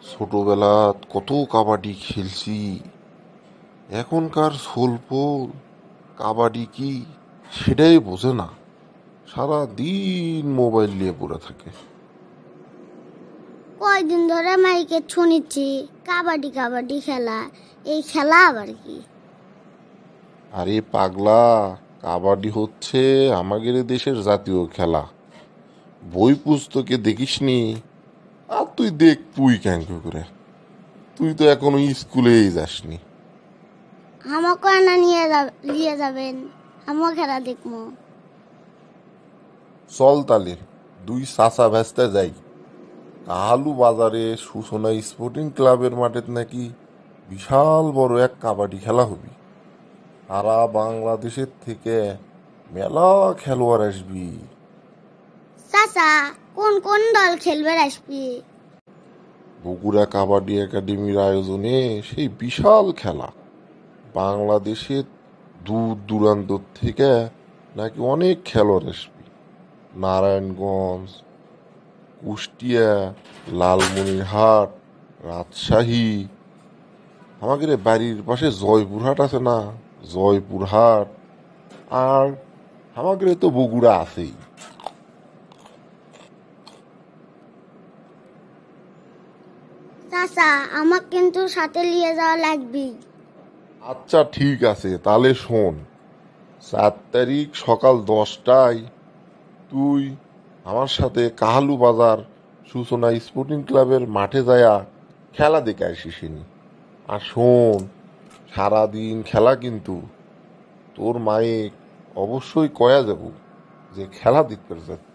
ছোটবেলা কত কাবাডি খেলছি। এখনকার ছোলপোল কাবাডি কি সেটাই বোঝে না, সারা দিন মোবাইল নিয়ে পড়ে থাকে। কয়দিন ধরে মাইকে শুনেছি কাবাডি কাবাডি খেলা, এই খেলা আবার কি? আরে পাগলা, কাবাডি হচ্ছে আমাদের দেশের জাতীয় খেলা। বই পুস্তকে দেখিসনি? আর তুই দেখ তুই কেন করে, তুই তো এখনো স্কুলেই যাসনি। আমাকে না নিয়ে যাবেন, আমিও খেলা দেখবো। চল তালে দুই চাচা ভেস্তে যাই। কাহালু বাজারে সূচনা স্পোর্টিং ক্লাবের মাঠে নাকি বিশাল বড় এক কাবাডি খেলা হবি। সারা বাংলাদেশের থেকে মেলা খেলোয়াড় আসবি। চাচা, কোন কোন দল খেলবে আসবি? বগুড়া কাবাডি একাডেমির আয়োজনে সেই বিশাল খেলা। বাংলাদেশের দূর দূরান্ত থেকে নাকি অনেক খেলোয়াড় আসবি। নারায়ণগঞ্জ, কুষ্টিয়া, লালমনিরহাট, রাজশাহী, আমাদের বাড়ির পাশে জয়পুরহাট আছে না, জয়পুরহাট, আর আমাদের তো বগুড়া আছেই। চাচা, আমার কিন্তু সাথে নিয়ে যাওয়া লাগবে। আচ্ছা ঠিক আছে, তাহলে শোন, 4 তারিখ সকাল 10টায় তুই আমার সাথে কাহালু বাজার সূচনা স্পোর্টিং ক্লাবের মাঠে যায়া খেলা দেখে আসিসনি। আর শোন, সারাদিন খেলা কিন্তু, তোর মায়ে অবশ্যই কয়া যাব যে খেলা দেখতে যাচ্ছে।